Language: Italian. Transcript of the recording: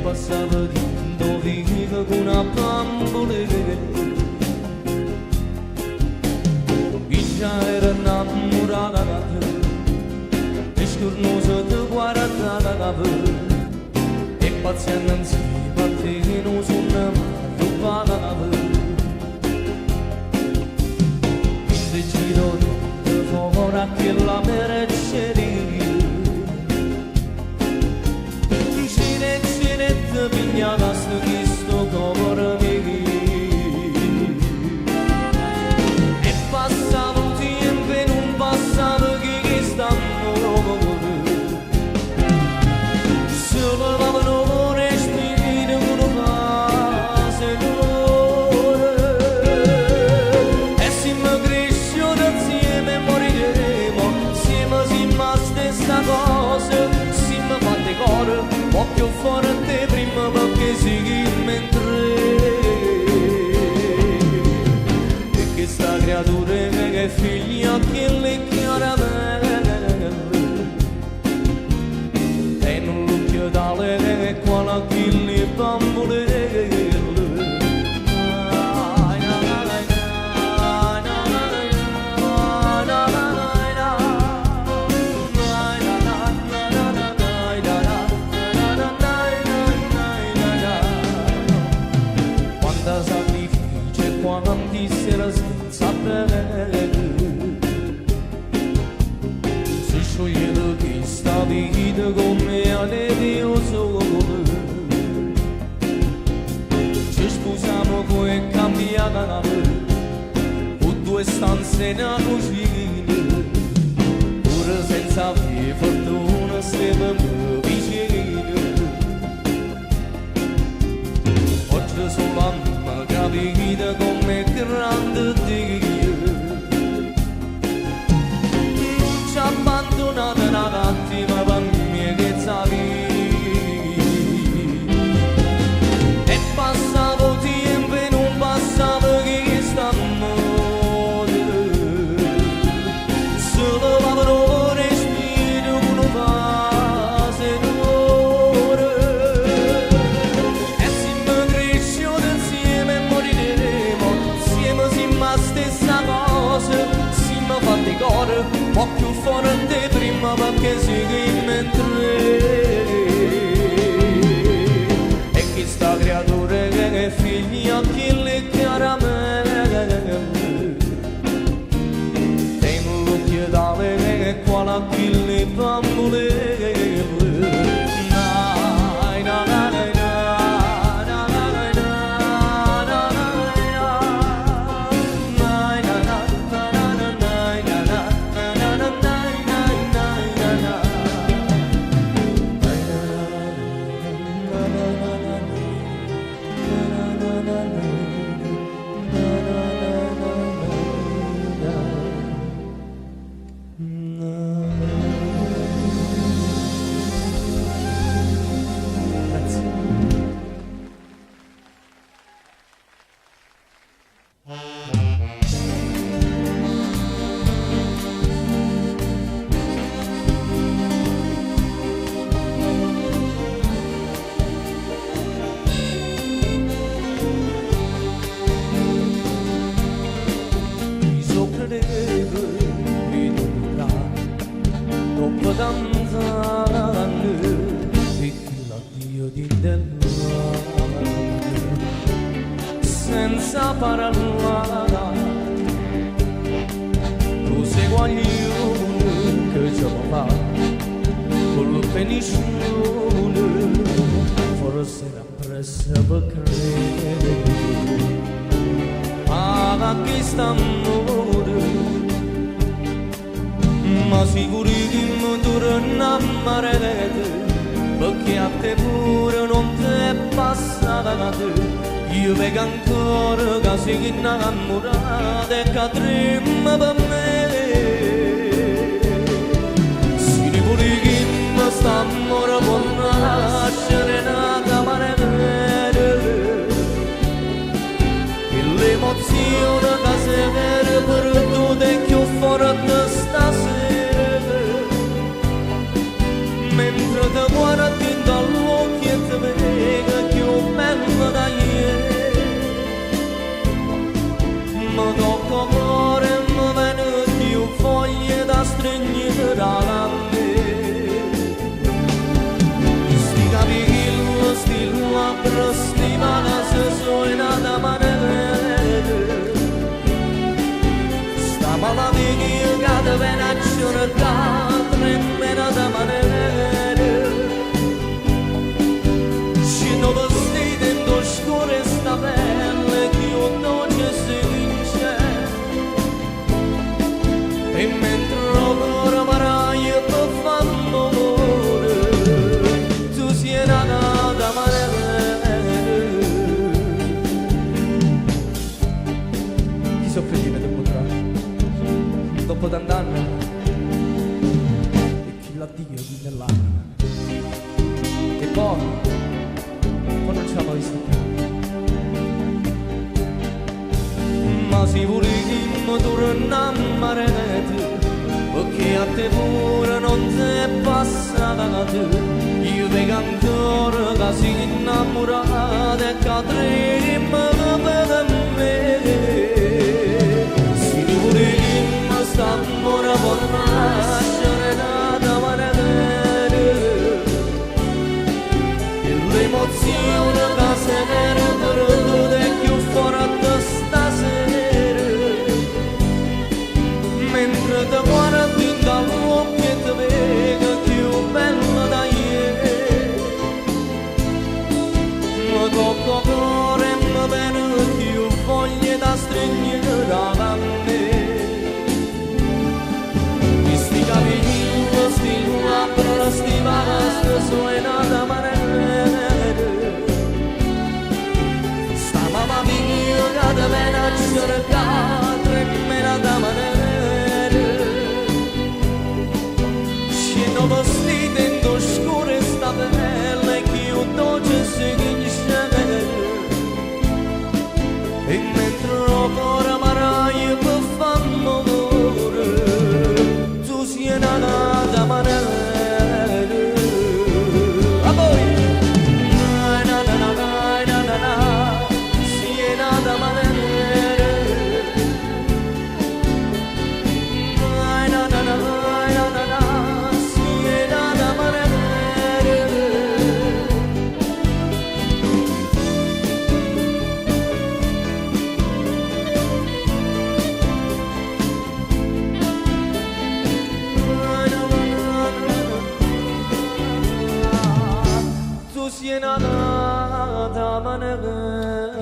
Passava dentro viva con una bambola e già era innamorata e scornosa ti guardava e paziente insieme a te non sono mai rubava invece di fuori che la merceria pigliata sto chisto come e passava un tempo e non passava che stanno solo lavano respiro con base d'ore e se mi cresciamo insieme moriremo insieme siamo la stessa cosa se mi fate cuore po' più forte prima perché siamo in tre e che sta creatura che è figlia che le chiaramente e non lo chiedale che quale che le bambole si scioglieva questa vita come alle sole ci sposiamo poi cambiata con due stanze in cucina pure senza avere fortuna stiamo vicini oggi solo a me capita come grande Dio non ci ha abbandonato un attimo per me che sapevi e passavo tempo e non passavo che stanno solo lavoro respiro con un fase d'ore e se mi cresciamo insieme moriremo insieme siamo la stessa cosa se mi fate cuore un po' più forte prima perché siamo in tre e che sta creatura che è figlia che le chiaramente e non lo chiedale che è quale che le bambole senza parlare tu sei guaglione che ci può fare con lo peniscione forse la pressa per credere ma che sta amore ma sicuro che mi torna a marete perché a te pure non ti è passata da te Io ancora che sei innamorata e che trema per me. Si ripuli che mi sta amore può nascere nata manovera. E l'emozione che si vede per tutte è più forte stasera. Mentre ti guardi dall'occhio e ti vedo più bello da ieri. Mi tocca cuore e mi viene più foglie da stringere a me. Sti capelli, sti labbra, sti mani si sono da manere. Sta malaviglia che ti viene a cercare tremena da manere. Ci non vestite in due scure sta pelle che io non ci si. E mentre ancora paraia per fare tu sei nata da manere. Chi soffre di me dopo tra? Dopo tant'anni? E chi la dice di nell'anima? E poi non ce l'ho vista più. Ma si vuole che mi torna a marete, perché a te pure non si è passata te. Io vedo ancora che sei innamorata e che trema per me. Si vuole che mi sta amore può nascere nata manevere. E l'emozione che si vede per tutte è più forte stasera. Mentre ti guardi dall'occhio e ti vedo più bella da ieri. Mi tocca cuore e mi viene più foglie da stringere a me. E sti capelli, sti labbra, sti mani sono da manere. Sta mamma mia che ti viene a cercare tremena da manere. Vestite in due scure sta pelle che io dolce si chiede. E mentre ancora maraia per fare tu sei nata da manere. A voi na na na na na na na sei nata manere. Na na na na na na. Tu sei nata da manere.